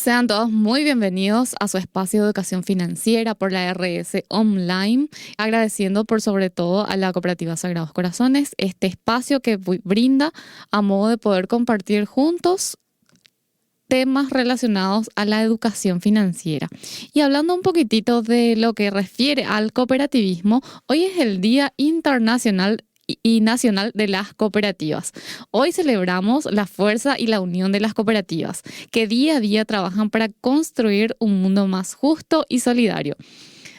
Sean todos muy bienvenidos a su espacio de educación financiera por la RS Online, agradeciendo por sobre todo a la Cooperativa Sagrados Corazones este espacio que brinda a modo de poder compartir juntos temas relacionados a la educación financiera. Y hablando un poquitito de lo que refiere al cooperativismo, hoy es el Día Internacional y Nacional de las Cooperativas. Hoy celebramos la fuerza y la unión de las cooperativas, que día a día trabajan para construir un mundo más justo y solidario.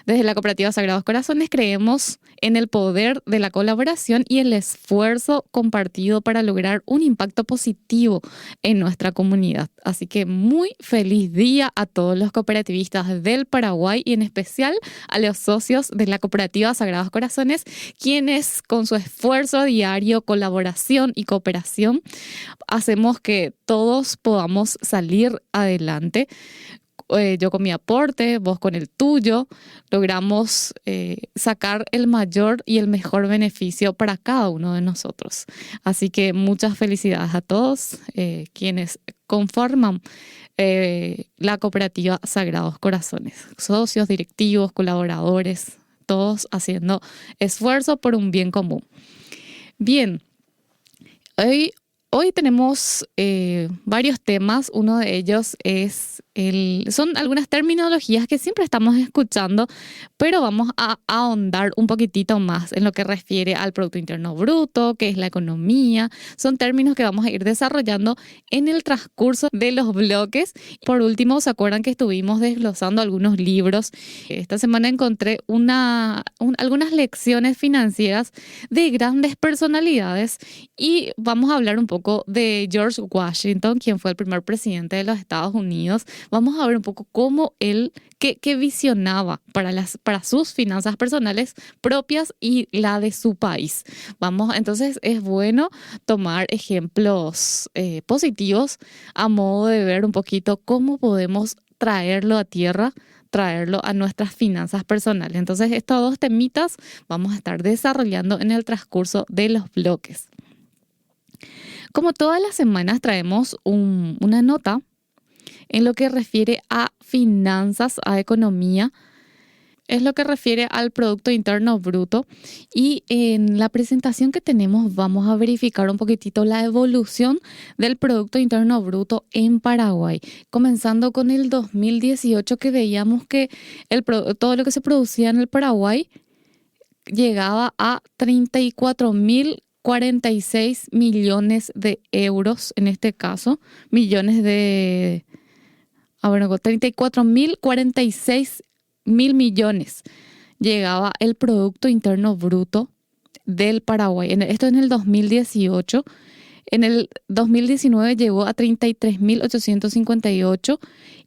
Desde la Cooperativa Sagrados Corazones creemos en el poder de la colaboración y el esfuerzo compartido para lograr un impacto positivo en nuestra comunidad. Así que muy feliz día a todos los cooperativistas del Paraguay y en especial a los socios de la Cooperativa Sagrados Corazones, quienes con su esfuerzo diario, colaboración y cooperación hacemos que todos podamos salir adelante. Yo con mi aporte, vos con el tuyo, logramos sacar el mayor y el mejor beneficio para cada uno de nosotros. Así que muchas felicidades a todos quienes conforman la cooperativa Sagrados Corazones, socios, directivos, colaboradores, todos haciendo esfuerzo por un bien común. Bien, hoy tenemos varios temas. Uno de ellos son algunas terminologías que siempre estamos escuchando, pero vamos a ahondar un poquitito más en lo que refiere al Producto Interno Bruto, qué es la economía. Son términos que vamos a ir desarrollando en el transcurso de los bloques. Por último, ¿se acuerdan que estuvimos desglosando algunos libros? Esta semana encontré algunas lecciones financieras de grandes personalidades y vamos a hablar un poco de George Washington, quien fue el primer presidente de los Estados Unidos. Vamos a ver un poco cómo él, qué visionaba para sus finanzas personales propias y la de su país. Entonces es bueno tomar ejemplos positivos a modo de ver un poquito cómo podemos traerlo a tierra, traerlo a nuestras finanzas personales. Entonces estos dos temitas vamos a estar desarrollando en el transcurso de los bloques. Como todas las semanas traemos una nota en lo que refiere a finanzas, a economía, es lo que refiere al Producto Interno Bruto. Y en la presentación que tenemos vamos a verificar un poquitito la evolución del Producto Interno Bruto en Paraguay. Comenzando con el 2018, que veíamos que todo lo que se producía en el Paraguay llegaba a 34.046 millones de euros, en este caso, 34.046 mil millones llegaba el Producto Interno Bruto del Paraguay. Esto en el 2018. En el 2019 llegó a 33.858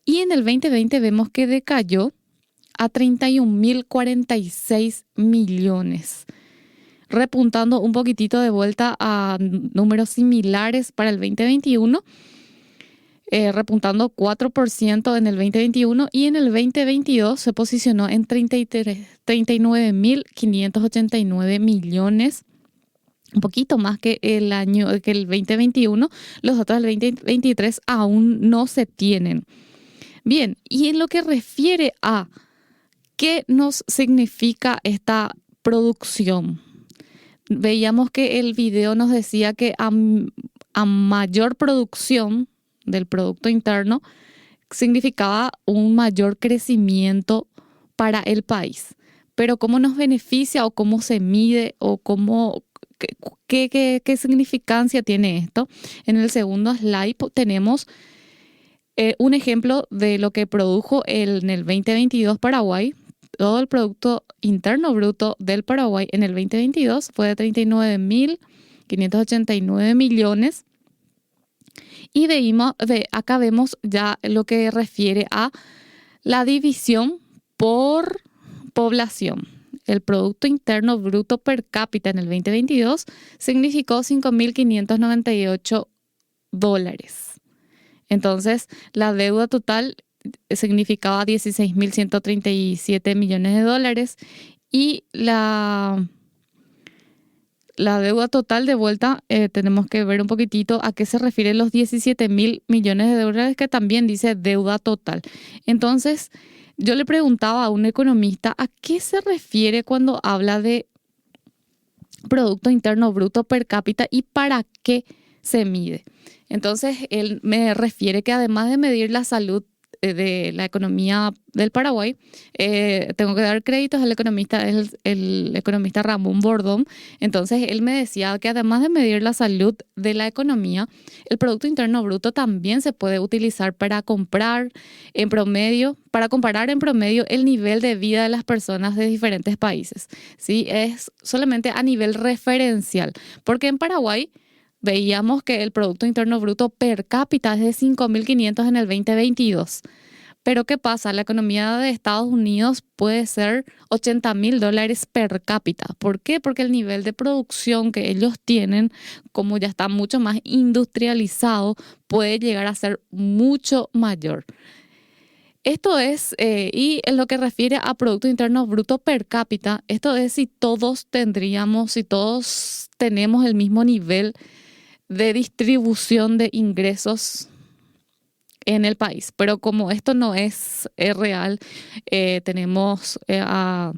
y en el 2020 vemos que decayó a 31.046 millones, repuntando un poquitito de vuelta a números similares para el 2021. Repuntando 4% en el 2021 y en el 2022 se posicionó en 39.589 millones, un poquito más que el 2021. Los datos del 2023 aún no se tienen. Bien, y en lo que refiere a qué nos significa esta producción, veíamos que el video nos decía que a mayor producción del Producto Interno significaba un mayor crecimiento para el país. Pero ¿cómo nos beneficia o cómo se mide o qué significancia tiene esto? En el segundo slide tenemos un ejemplo de lo que produjo en el 2022 Paraguay. Todo el Producto Interno Bruto del Paraguay en el 2022 fue de 39.589 millones. Y acá vemos ya lo que refiere a la división por población. El Producto Interno Bruto per cápita en el 2022 significó $5.598. Entonces, la deuda total significaba $16.137 millones y la deuda total de vuelta, tenemos que ver un poquitito a qué se refieren los 17.000 millones de dólares que también dice deuda total. Entonces, yo le preguntaba a un economista a qué se refiere cuando habla de Producto Interno Bruto per cápita y para qué se mide. Entonces, él me refiere que además de medir la salud de la economía del Paraguay, tengo que dar créditos al economista, es el economista Ramón Bordón. Entonces, él me decía que además de medir la salud de la economía, el Producto Interno Bruto también se puede utilizar para comparar en promedio el nivel de vida de las personas de diferentes países. ¿Sí? Es solamente a nivel referencial, porque en Paraguay veíamos que el Producto Interno Bruto per cápita es de 5.500 en el 2022. Pero ¿qué pasa? La economía de Estados Unidos puede ser $80.000 per cápita. ¿Por qué? Porque el nivel de producción que ellos tienen, como ya está mucho más industrializado, puede llegar a ser mucho mayor. Esto es, y en lo que refiere a Producto Interno Bruto per cápita, esto es si todos tenemos el mismo nivel de distribución de ingresos en el país. Pero como esto no es real, tenemos a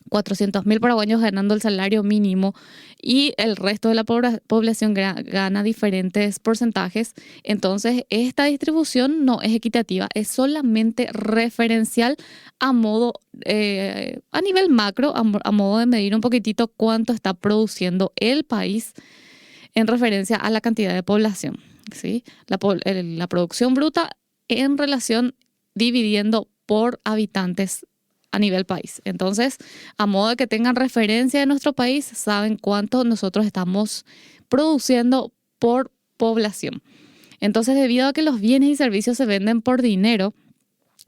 400.000 paraguayos ganando el salario mínimo y el resto de la población gana diferentes porcentajes. Entonces, esta distribución no es equitativa, es solamente referencial a nivel macro, a modo de medir un poquitito cuánto está produciendo el país en referencia a la cantidad de población, ¿sí? La producción bruta en relación dividiendo por habitantes a nivel país. Entonces, a modo de que tengan referencia de nuestro país, saben cuánto nosotros estamos produciendo por población. Entonces, debido a que los bienes y servicios se venden por dinero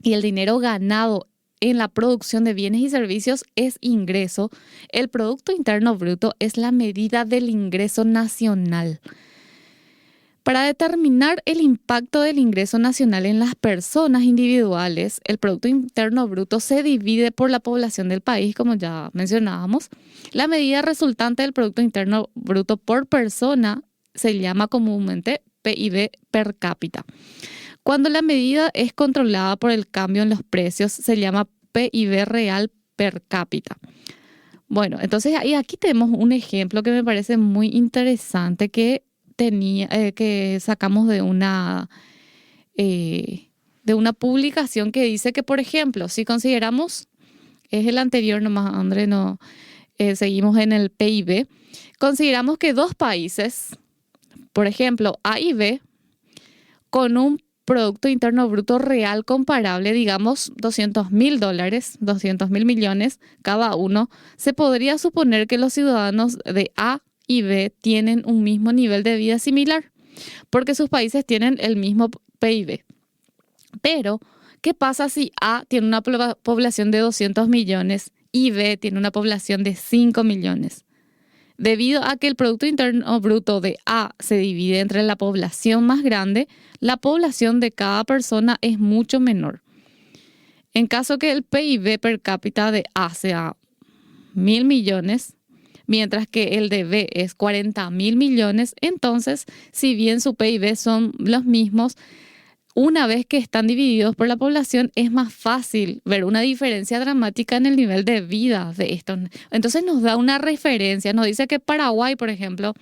y el dinero ganado en la producción de bienes y servicios es ingreso, el Producto Interno Bruto es la medida del ingreso nacional. Para determinar el impacto del ingreso nacional en las personas individuales, el Producto Interno Bruto se divide por la población del país, como ya mencionábamos. La medida resultante del Producto Interno Bruto por persona se llama comúnmente PIB per cápita. Cuando la medida es controlada por el cambio en los precios, se llama PIB real per cápita. Bueno, entonces aquí tenemos un ejemplo que me parece muy interesante que sacamos de una publicación que dice que, por ejemplo, si consideramos, es el anterior nomás, André, no, seguimos en el PIB, consideramos que dos países, por ejemplo, A y B, con un Producto Interno Bruto real comparable, digamos $200.000, 200.000 millones cada uno, se podría suponer que los ciudadanos de A y B tienen un mismo nivel de vida similar, porque sus países tienen el mismo PIB. Pero, ¿qué pasa si A tiene una población de 200 millones y B tiene una población de 5 millones? Debido a que el Producto Interno Bruto de A se divide entre la población más grande, la población de cada persona es mucho menor. En caso que el PIB per cápita de A sea 1.000 millones, mientras que el de B es 40.000 millones, entonces, si bien su PIB son los mismos, una vez que están divididos por la población, es más fácil ver una diferencia dramática en el nivel de vida de estos. Entonces nos da una referencia, nos dice que Paraguay, por ejemplo,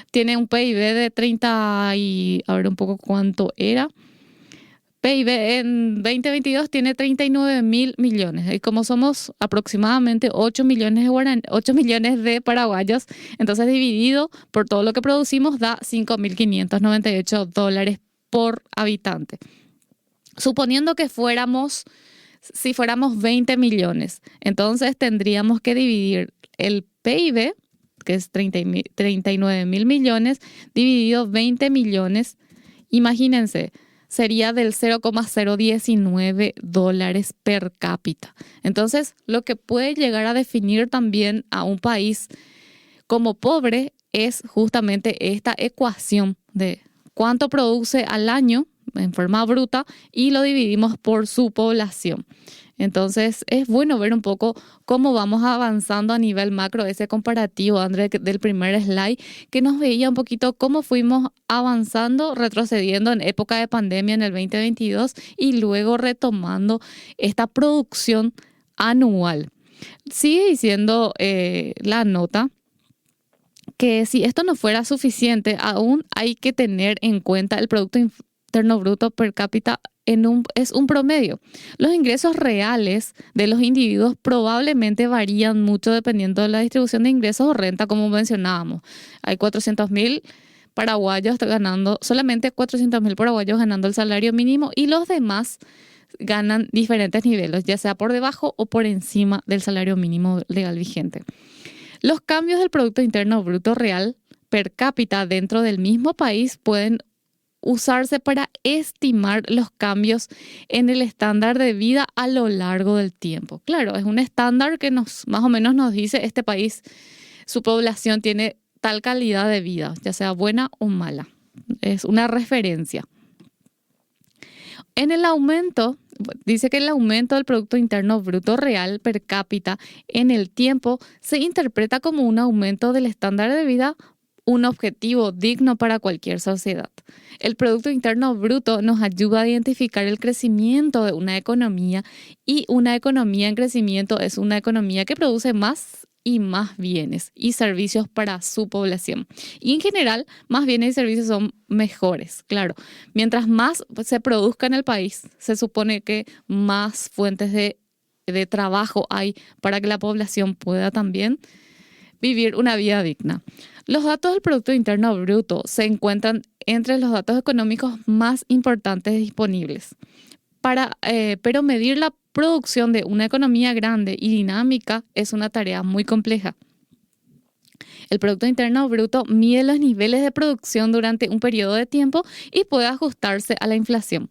tiene un PIB de 30 y, a ver un poco cuánto era. PIB en 2022 tiene 39.000 millones. Y como somos aproximadamente 8 millones de paraguayos, entonces dividido por todo lo que producimos da $5.598 por habitante. Suponiendo que si fuéramos 20 millones, entonces tendríamos que dividir el PIB, que es 39.000 millones, dividido 20 millones. Imagínense, sería del $0,019 per cápita. Entonces, lo que puede llegar a definir también a un país como pobre es justamente esta ecuación de cuánto produce al año en forma bruta y lo dividimos por su población. Entonces, es bueno ver un poco cómo vamos avanzando a nivel macro, ese comparativo, André, del primer slide, que nos veía un poquito cómo fuimos avanzando, retrocediendo en época de pandemia en el 2022 y luego retomando esta producción anual. Sigue diciendo la nota que si esto no fuera suficiente, aún hay que tener en cuenta el Producto Interno Bruto per cápita es un promedio. Los ingresos reales de los individuos probablemente varían mucho dependiendo de la distribución de ingresos o renta, como mencionábamos. Hay 400.000 paraguayos ganando, solamente 400.000 paraguayos ganando el salario mínimo y los demás ganan diferentes niveles, ya sea por debajo o por encima del salario mínimo legal vigente. Los cambios del Producto Interno Bruto real per cápita dentro del mismo país pueden usarse para estimar los cambios en el estándar de vida a lo largo del tiempo. Claro, es un estándar que más o menos nos dice este país, su población tiene tal calidad de vida, ya sea buena o mala. Es una referencia. En el aumento, dice que el aumento del Producto Interno Bruto real per cápita en el tiempo se interpreta como un aumento del estándar de vida, un objetivo digno para cualquier sociedad. El Producto Interno Bruto nos ayuda a identificar el crecimiento de una economía y una economía en crecimiento es una economía que produce más y más bienes y servicios para su población. Y en general, más bienes y servicios son mejores, claro. Mientras más se produzca en el país, se supone que más fuentes de trabajo hay para que la población pueda también vivir una vida digna. Los datos del Producto Interno Bruto se encuentran entre los datos económicos más importantes disponibles. Pero medir la producción de una economía grande y dinámica es una tarea muy compleja. El Producto Interno Bruto mide los niveles de producción durante un periodo de tiempo y puede ajustarse a la inflación.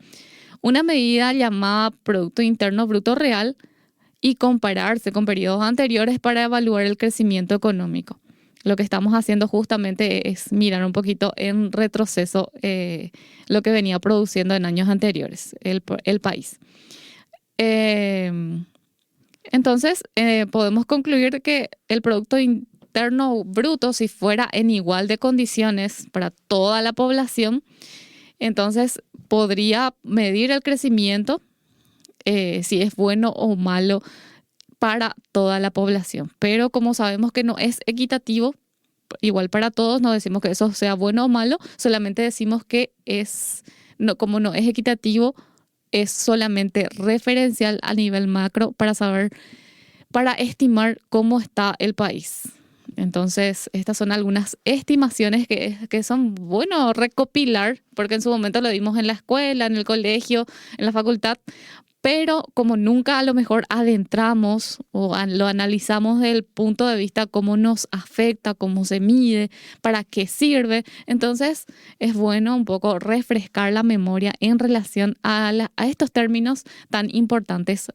Una medida llamada Producto Interno Bruto real y compararse con periodos anteriores para evaluar el crecimiento económico. Lo que estamos haciendo justamente es mirar un poquito en retroceso lo que venía produciendo en años anteriores el país. Entonces, podemos concluir que el Producto Interno Bruto, si fuera en igual de condiciones para toda la población, entonces podría medir el crecimiento, si es bueno o malo para toda la población. Pero como sabemos que no es equitativo, igual para todos, no decimos que eso sea bueno o malo, solamente decimos que como no es equitativo, es solamente referencial a nivel macro para saber, para estimar cómo está el país. Entonces, estas son algunas estimaciones que son bueno recopilar, porque en su momento lo vimos en la escuela, en el colegio, en la facultad, pero como nunca a lo mejor adentramos o lo analizamos desde el punto de vista cómo nos afecta, cómo se mide, para qué sirve, entonces es bueno un poco refrescar la memoria en relación a estos términos tan importantes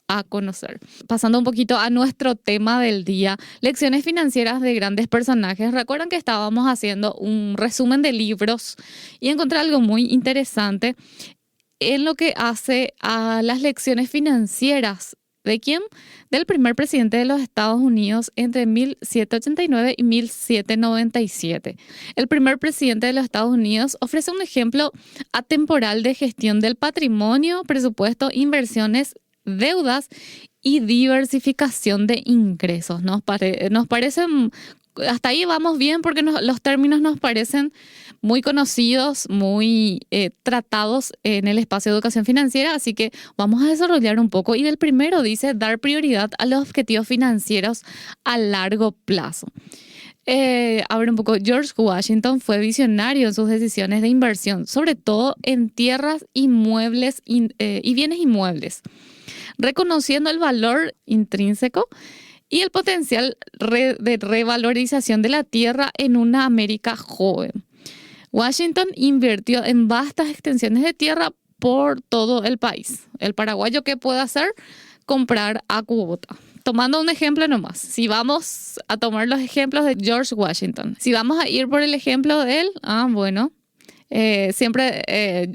a conocer. Pasando un poquito a nuestro tema del día, lecciones financieras de grandes personajes. Recuerdan que estábamos haciendo un resumen de libros y encontré algo muy interesante en lo que hace a las lecciones financieras. ¿De quién? Del primer presidente de los Estados Unidos entre 1789 y 1797. El primer presidente de los Estados Unidos ofrece un ejemplo atemporal de gestión del patrimonio, presupuesto, inversiones, deudas y diversificación de ingresos. Nos parecen, hasta ahí vamos bien porque los términos nos parecen muy conocidos, muy tratados en el espacio de educación financiera, así que vamos a desarrollar un poco. Y del primero dice dar prioridad a los objetivos financieros a largo plazo. A ver un poco, George Washington fue visionario en sus decisiones de inversión, sobre todo en tierras, inmuebles y bienes inmuebles, reconociendo el valor intrínseco y el potencial de revalorización de la tierra en una América joven. Washington invirtió en vastas extensiones de tierra por todo el país. El paraguayo, ¿qué puede hacer? Comprar a cuota. Tomando un ejemplo nomás, si vamos a tomar los ejemplos de George Washington, si vamos a ir por el ejemplo de él, bueno, Siempre,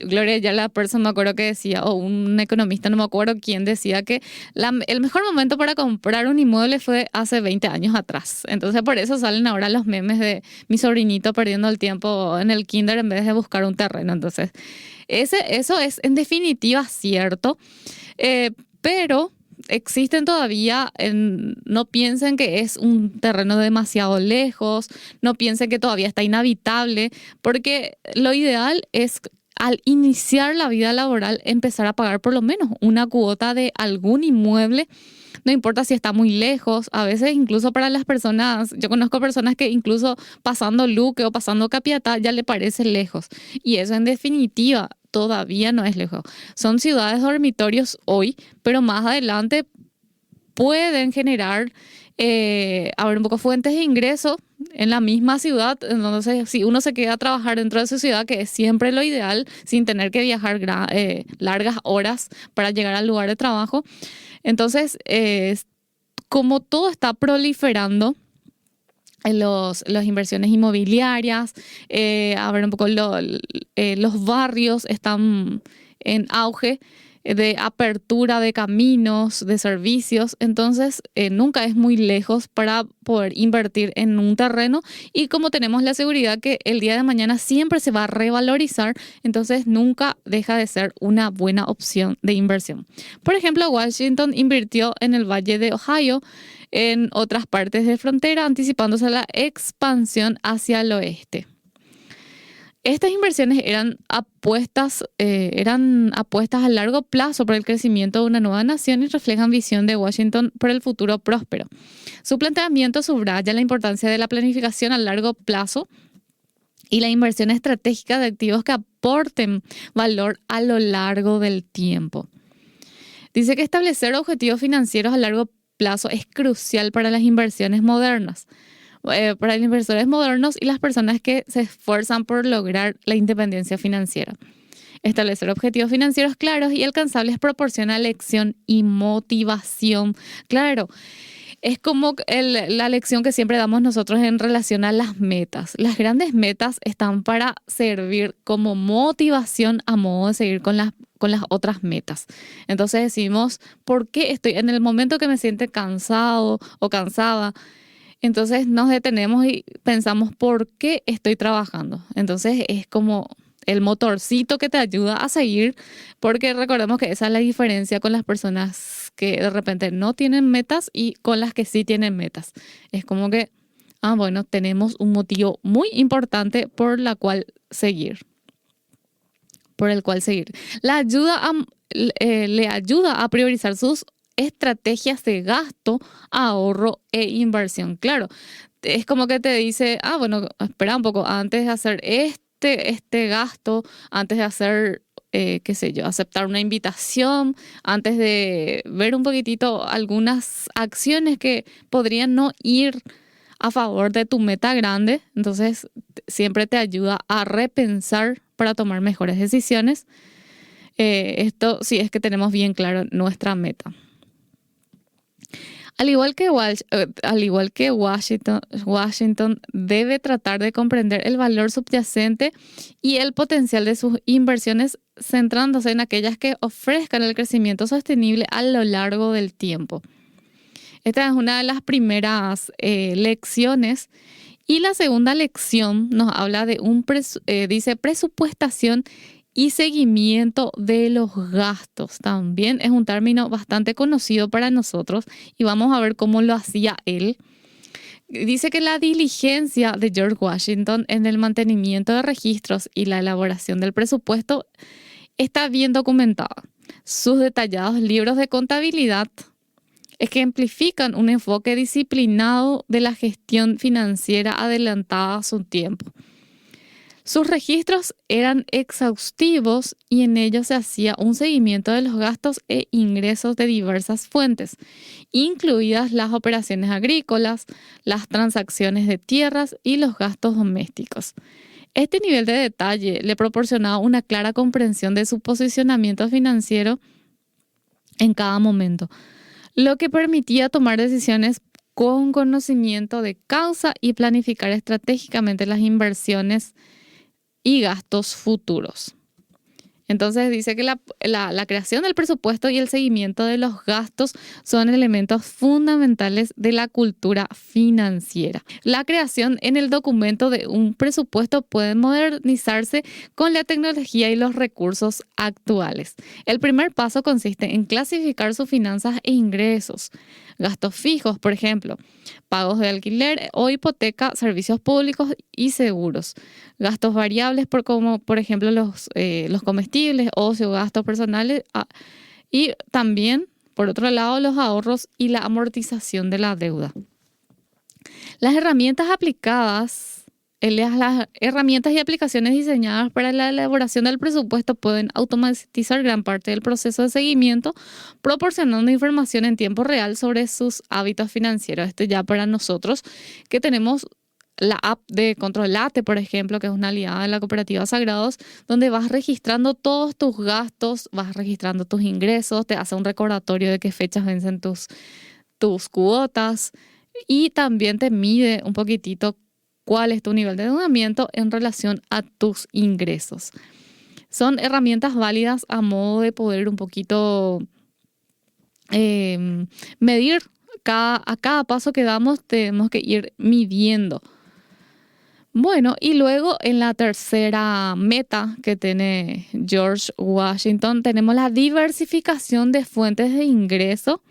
Gloria Ayala Person me acuerdo que decía, o un economista, no me acuerdo quién decía que el mejor momento para comprar un inmueble fue hace 20 años atrás. Entonces por eso salen ahora los memes de mi sobrinito perdiendo el tiempo en el kinder en vez de buscar un terreno. Entonces, eso es en definitiva cierto, pero existen todavía, no piensen que es un terreno demasiado lejos, no piensen que todavía está inhabitable, porque lo ideal es al iniciar la vida laboral empezar a pagar por lo menos una cuota de algún inmueble. No importa si está muy lejos, a veces incluso para las personas, yo conozco personas que incluso pasando Luque o pasando Capiatá ya le parece lejos. Y eso en definitiva todavía no es lejos. Son ciudades dormitorios hoy, pero más adelante pueden generar, a ver, un poco fuentes de ingreso en la misma ciudad. Entonces, si uno se queda a trabajar dentro de su ciudad, que es siempre lo ideal, sin tener que viajar largas horas para llegar al lugar de trabajo. Entonces, como todo está proliferando, las inversiones inmobiliarias, a ver un poco los barrios están en auge de apertura de caminos, de servicios, entonces nunca es muy lejos para poder invertir en un terreno y como tenemos la seguridad que el día de mañana siempre se va a revalorizar, entonces nunca deja de ser una buena opción de inversión. Por ejemplo, Washington invirtió en el Valle de Ohio, en otras partes de frontera, anticipándose a la expansión hacia el oeste. Estas inversiones eran apuestas a largo plazo para el crecimiento de una nueva nación y reflejan visión de Washington por el futuro próspero. Su planteamiento subraya la importancia de la planificación a largo plazo y la inversión estratégica de activos que aporten valor a lo largo del tiempo. Dice que establecer objetivos financieros a largo plazo es crucial para las inversiones modernas. Para los inversores modernos y las personas que se esfuerzan por lograr la independencia financiera. Establecer objetivos financieros claros y alcanzables proporciona lección y motivación. Claro, es como la lección que siempre damos nosotros en relación a las metas. Las grandes metas están para servir como motivación a modo de seguir con las otras metas. Entonces decimos, ¿por qué estoy en el momento que me siento cansado o cansada? Entonces nos detenemos y pensamos, ¿por qué estoy trabajando? Entonces es como el motorcito que te ayuda a seguir, porque recordemos que esa es la diferencia con las personas que de repente no tienen metas y con las que sí tienen metas. Es como que, bueno, tenemos un motivo muy importante por el cual seguir. Le ayuda a priorizar sus estrategias de gasto, ahorro e inversión. Claro, es como que te dice, bueno, espera un poco, antes de hacer este gasto, antes de hacer, qué sé yo, aceptar una invitación, antes de ver un poquitito algunas acciones que podrían no ir a favor de tu meta grande, entonces siempre te ayuda a repensar para tomar mejores decisiones. Esto sí es que tenemos bien claro nuestra meta. Al igual que Washington debe tratar de comprender el valor subyacente y el potencial de sus inversiones, centrándose en aquellas que ofrezcan el crecimiento sostenible a lo largo del tiempo. Esta es una de las primeras lecciones. Y la segunda lección nos habla de dice presupuestación y seguimiento de los gastos. También es un término bastante conocido para nosotros y vamos a ver cómo lo hacía él. Dice que la diligencia de George Washington en el mantenimiento de registros y la elaboración del presupuesto está bien documentada. Sus detallados libros de contabilidad ejemplifican un enfoque disciplinado de la gestión financiera adelantada a su tiempo. Sus registros eran exhaustivos y en ellos se hacía un seguimiento de los gastos e ingresos de diversas fuentes, incluidas las operaciones agrícolas, las transacciones de tierras y los gastos domésticos. Este nivel de detalle le proporcionaba una clara comprensión de su posicionamiento financiero en cada momento, lo que permitía tomar decisiones con conocimiento de causa y planificar estratégicamente las inversiones y gastos futuros. Entonces dice que la creación del presupuesto y el seguimiento de los gastos son elementos fundamentales de la cultura financiera. La creación en el documento de un presupuesto puede modernizarse con la tecnología y los recursos actuales. El primer paso consiste en clasificar sus finanzas e ingresos. Gastos fijos, por ejemplo, pagos de alquiler o hipoteca, servicios públicos y seguros. Gastos variables como por ejemplo los comestibles, ocio, gastos personales y también, por otro lado, los ahorros y la amortización de la deuda. Las herramientas y aplicaciones diseñadas para la elaboración del presupuesto pueden automatizar gran parte del proceso de seguimiento, proporcionando información en tiempo real sobre sus hábitos financieros. Esto ya para nosotros que tenemos la app de Controlate, por ejemplo, que es una aliada de la cooperativa Sagrados, donde vas registrando todos tus gastos, vas registrando tus ingresos, te hace un recordatorio de qué fechas vencen tus cuotas y también te mide un poquitito cuál es tu nivel de endeudamiento en relación a tus ingresos. Son herramientas válidas a modo de poder un poquito medir a cada paso que damos, tenemos que ir midiendo. Bueno, y luego en la tercera meta que tiene George Washington tenemos la diversificación de fuentes de ingreso.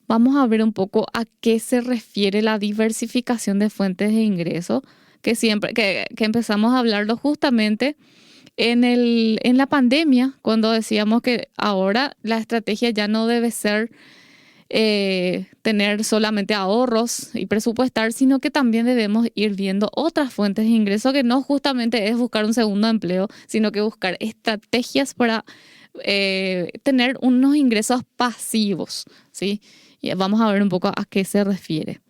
Vamos a ver un poco a qué se refiere la diversificación de fuentes de ingreso, que empezamos a hablarlo justamente en la pandemia, cuando decíamos que ahora la estrategia ya no debe ser tener solamente ahorros y presupuestar, sino que también debemos ir viendo otras fuentes de ingreso, que no justamente es buscar un segundo empleo, sino que buscar estrategias para tener unos ingresos pasivos, ¿sí? Y vamos a ver un poco a qué se refiere.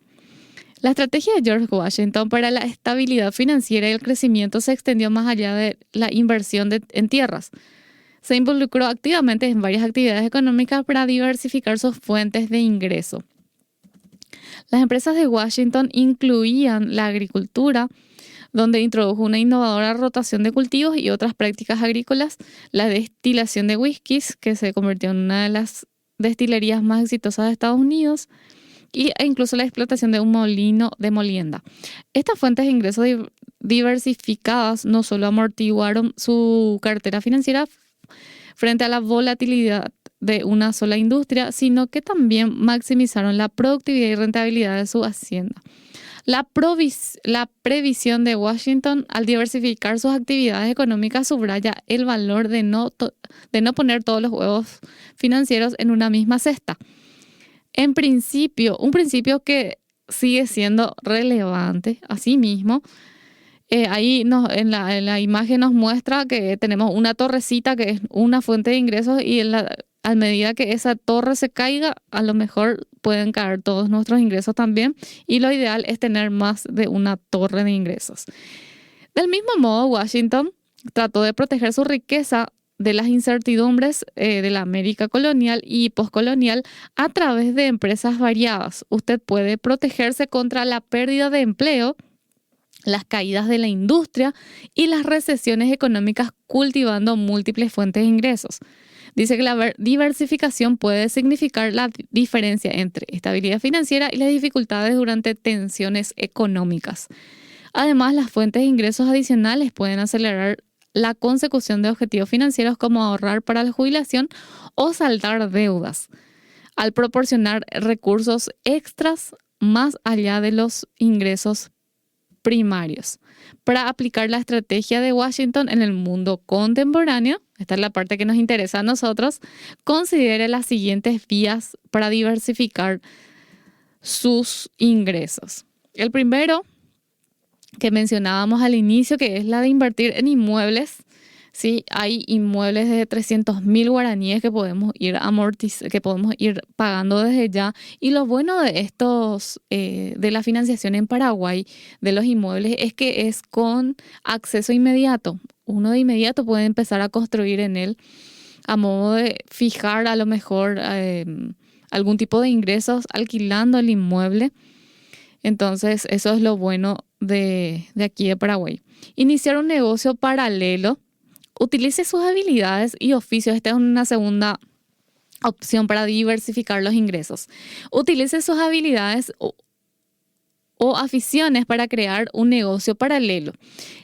La estrategia de George Washington para la estabilidad financiera y el crecimiento se extendió más allá de la inversión en tierras. Se involucró activamente en varias actividades económicas para diversificar sus fuentes de ingreso. Las empresas de Washington incluían la agricultura, donde introdujo una innovadora rotación de cultivos y otras prácticas agrícolas, la destilación de whiskies, que se convirtió en una de las destilerías más exitosas de Estados Unidos, e incluso la explotación de un molino de molienda. Estas fuentes de ingresos diversificadas no solo amortiguaron su cartera financiera frente a la volatilidad de una sola industria, sino que también maximizaron la productividad y rentabilidad de su hacienda. La previsión de Washington al diversificar sus actividades económicas subraya el valor de no poner todos los huevos financieros en una misma cesta. Un principio que sigue siendo relevante asimismo. Ahí en la imagen nos muestra que tenemos una torrecita que es una fuente de ingresos y a medida que esa torre se caiga, a lo mejor pueden caer todos nuestros ingresos también, y lo ideal es tener más de una torre de ingresos. Del mismo modo, Washington trató de proteger su riqueza de las incertidumbres de la América colonial y postcolonial a través de empresas variadas. Usted puede protegerse contra la pérdida de empleo, las caídas de la industria y las recesiones económicas cultivando múltiples fuentes de ingresos. Dice que la diversificación puede significar la diferencia entre estabilidad financiera y las dificultades durante tensiones económicas. Además, las fuentes de ingresos adicionales pueden acelerar la consecución de objetivos financieros como ahorrar para la jubilación o saldar deudas, al proporcionar recursos extras más allá de los ingresos primarios. Para aplicar la estrategia de Washington en el mundo contemporáneo, esta es la parte que nos interesa a nosotros, considere las siguientes vías para diversificar sus ingresos. El primero que mencionábamos al inicio, que es la de invertir en inmuebles. Sí, hay inmuebles de 300.000 guaraníes que podemos ir pagando desde ya. Y lo bueno de estos, de la financiación en Paraguay de los inmuebles, es que es con acceso inmediato. Uno de inmediato puede empezar a construir en él a modo de fijar a lo mejor algún tipo de ingresos alquilando el inmueble. Entonces, eso es lo bueno de aquí de Paraguay. iniciar un negocio paralelo. Utilice sus habilidades y oficios. Esta es una segunda opción para diversificar los ingresos. Utilice sus habilidades o aficiones para crear un negocio paralelo.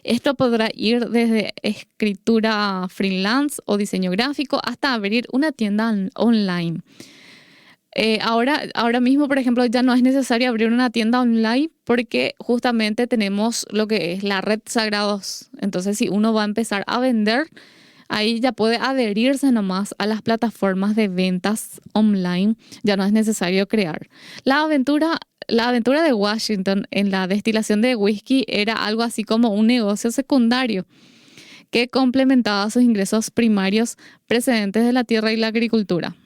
Esto podrá ir desde escritura freelance o diseño gráfico hasta abrir una tienda online. Ahora mismo, por ejemplo, ya no es necesario abrir una tienda online porque justamente tenemos lo que es la red Sagrados. Entonces, si uno va a empezar a vender, ahí ya puede adherirse nomás a las plataformas de ventas online. Ya no es necesario crear. La aventura de Washington en la destilación de whisky era algo así como un negocio secundario que complementaba sus ingresos primarios precedentes de la tierra y la agricultura.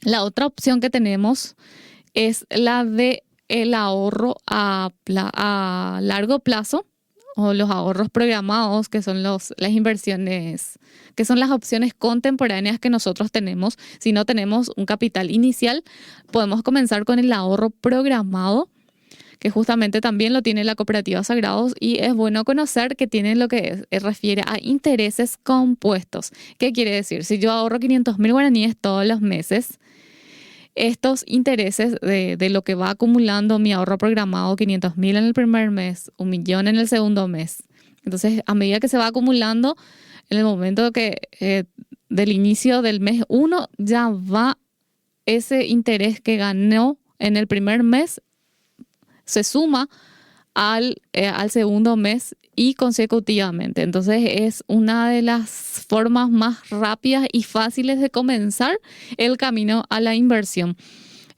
La otra opción que tenemos es la de el ahorro a largo plazo o los ahorros programados, que son las inversiones, que son las opciones contemporáneas que nosotros tenemos. Si no tenemos un capital inicial, podemos comenzar con el ahorro programado, que justamente también lo tiene la cooperativa Sagrados, y es bueno conocer que tiene lo que refiere a intereses compuestos. ¿Qué quiere decir? Si yo ahorro 500.000 guaraníes todos los meses, estos intereses de lo que va acumulando mi ahorro programado, 500.000 en el primer mes, 1.000.000 en el segundo mes. Entonces, a medida que se va acumulando, en el momento del inicio del mes 1, ya va ese interés que ganó en el primer mes, se suma al segundo mes y consecutivamente. Entonces es una de las formas más rápidas y fáciles de comenzar el camino a la inversión.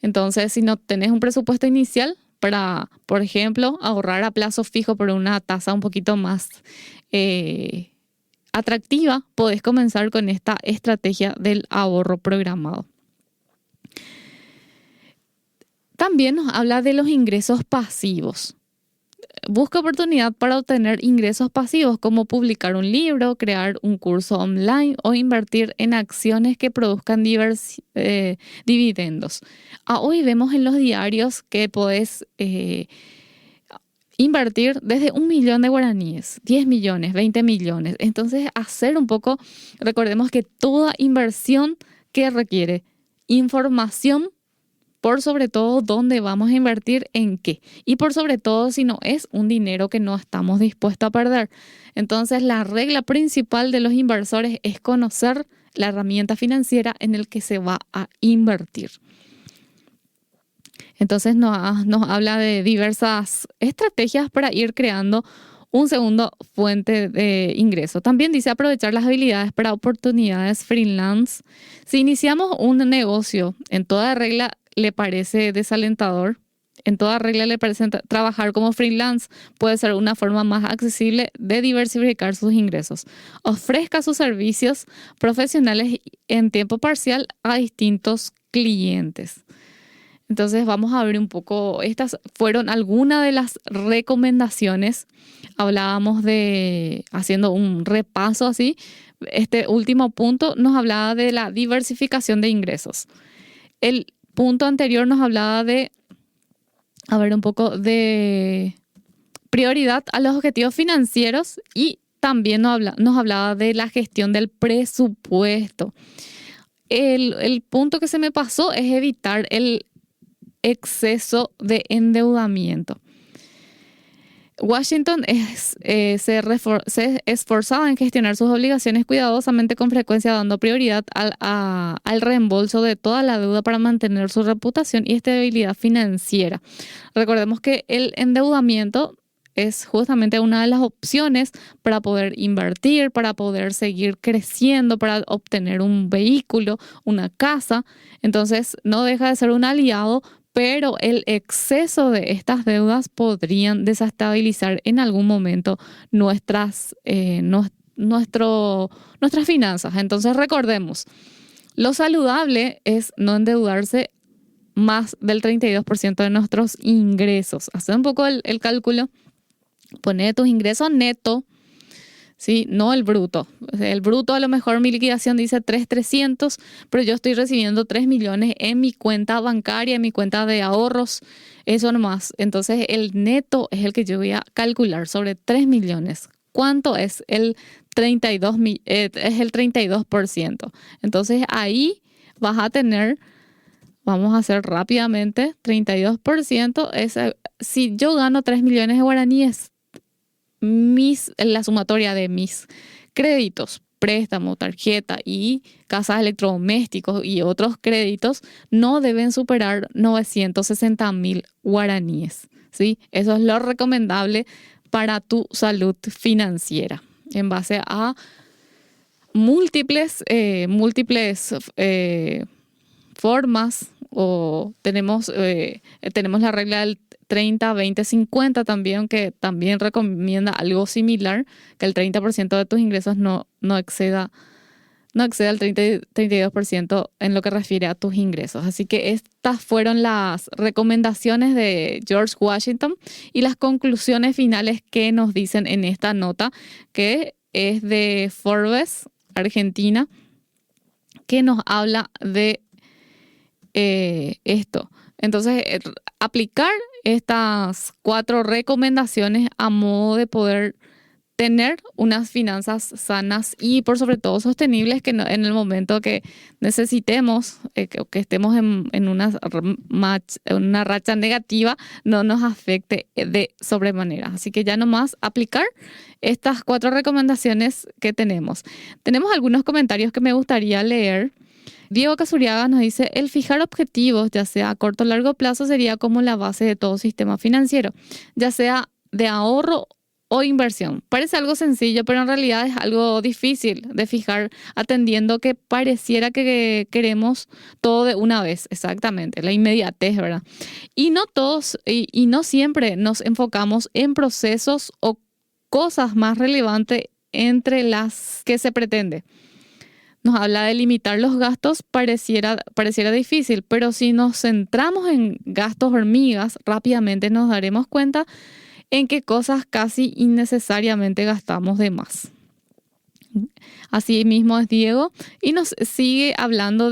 Entonces, si no tenés un presupuesto inicial para, por ejemplo, ahorrar a plazo fijo por una tasa un poquito más atractiva, podés comenzar con esta estrategia del ahorro programado. También nos habla de los ingresos pasivos. Busca oportunidad para obtener ingresos pasivos como publicar un libro, crear un curso online o invertir en acciones que produzcan dividendos. Hoy vemos en los diarios que podés invertir desde 1.000.000 de guaraníes, 10 millones, 20 millones. Entonces, recordemos que toda inversión que requiere información, por sobre todo dónde vamos a invertir, en qué. Y por sobre todo si no es un dinero que no estamos dispuestos a perder. Entonces la regla principal de los inversores es conocer la herramienta financiera en la que se va a invertir. Entonces nos habla de diversas estrategias para ir creando un segundo fuente de ingreso. También dice aprovechar las habilidades para oportunidades freelance. Si iniciamos un negocio, en toda regla le parece desalentador, en toda regla le parece trabajar como freelance puede ser una forma más accesible de diversificar sus ingresos. Ofrezca sus servicios profesionales en tiempo parcial a distintos clientes. Entonces vamos a ver un poco, estas fueron algunas de las recomendaciones. Hablábamos haciendo un repaso así, este último punto nos hablaba de la diversificación de ingresos. El punto anterior nos hablaba un poco de prioridad a los objetivos financieros y también nos hablaba de la gestión del presupuesto. El punto que se me pasó es evitar el exceso de endeudamiento. Washington se esforzaba en gestionar sus obligaciones cuidadosamente, con frecuencia dando prioridad al reembolso de toda la deuda para mantener su reputación y estabilidad financiera. Recordemos que el endeudamiento es justamente una de las opciones para poder invertir, para poder seguir creciendo, para obtener un vehículo, una casa. Entonces no deja de ser un aliado, pero el exceso de estas deudas podrían desestabilizar en algún momento nuestras finanzas. Entonces recordemos, lo saludable es no endeudarse más del 32% de nuestros ingresos. Haz un poco el cálculo, pone tus ingresos netos, ¿sí? No el bruto. El bruto a lo mejor mi liquidación dice 3.300.000, pero yo estoy recibiendo 3 millones en mi cuenta bancaria, en mi cuenta de ahorros, eso nomás. Entonces el neto es el que yo voy a calcular sobre 3 millones. ¿Cuánto es el 32, es el 32%? Entonces ahí vas a tener, vamos a hacer rápidamente, 32%. Si yo gano 3 millones de guaraníes, la sumatoria de mis créditos, préstamo, tarjeta y casas electrodomésticos y otros créditos no deben superar 960.000 guaraníes, ¿sí? Eso es lo recomendable para tu salud financiera en base a múltiples formas, o tenemos la regla del 30-20-50 también, que también recomienda algo similar, que el 30% de tus ingresos no exceda el 32% en lo que refiere a tus ingresos. Así que estas fueron las recomendaciones de George Washington y las conclusiones finales que nos dicen en esta nota, que es de Forbes, Argentina, que nos habla de esto. Entonces, aplicar estas 4 recomendaciones a modo de poder tener unas finanzas sanas y por sobre todo sostenibles, que en el momento que necesitemos, que estemos en una racha negativa, no nos afecte de sobremanera. Así que ya nomás aplicar estas 4 recomendaciones que tenemos. Tenemos algunos comentarios que me gustaría leer. Diego Casuriaga nos dice: el fijar objetivos, ya sea a corto o largo plazo, sería como la base de todo sistema financiero, ya sea de ahorro o inversión. Parece algo sencillo, pero en realidad es algo difícil de fijar, atendiendo que pareciera que queremos todo de una vez, exactamente, la inmediatez, ¿verdad? Y no todos, y no siempre nos enfocamos en procesos o cosas más relevantes entre las que se pretende. Nos habla de limitar los gastos, pareciera difícil, pero si nos centramos en gastos hormigas, rápidamente nos daremos cuenta en qué cosas casi innecesariamente gastamos de más. Así mismo es Diego, y nos sigue hablando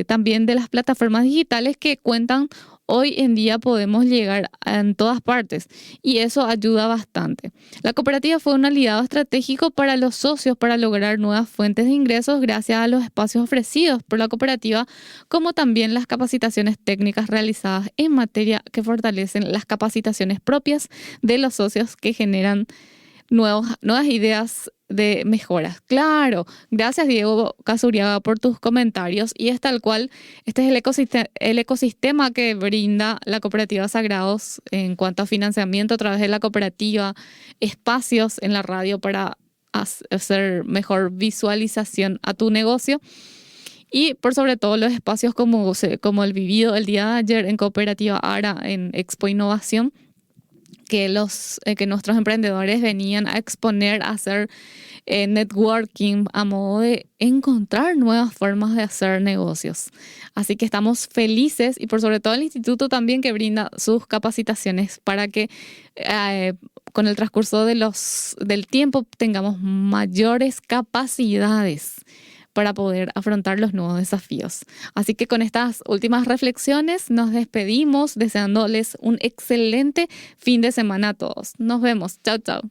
también de las plataformas digitales que cuentan. Hoy en día podemos llegar en todas partes y eso ayuda bastante. La cooperativa fue un aliado estratégico para los socios para lograr nuevas fuentes de ingresos gracias a los espacios ofrecidos por la cooperativa, como también las capacitaciones técnicas realizadas en materia que fortalecen las capacitaciones propias de los socios, que generan nuevas ideas de mejoras. Claro, gracias Diego Casuriaga por tus comentarios, y es tal cual, este es el ecosistema que brinda la cooperativa Sagrados en cuanto a financiamiento a través de la cooperativa, espacios en la radio para hacer mejor visualización a tu negocio, y por sobre todo los espacios como el vivido el día de ayer en Cooperativa ARA en Expo Innovación, que nuestros emprendedores venían a exponer, a hacer networking a modo de encontrar nuevas formas de hacer negocios. Así que estamos felices, y por sobre todo el instituto también, que brinda sus capacitaciones para que con el transcurso del tiempo tengamos mayores capacidades para poder afrontar los nuevos desafíos. Así que con estas últimas reflexiones nos despedimos, deseándoles un excelente fin de semana a todos. Nos vemos. Chao, chao.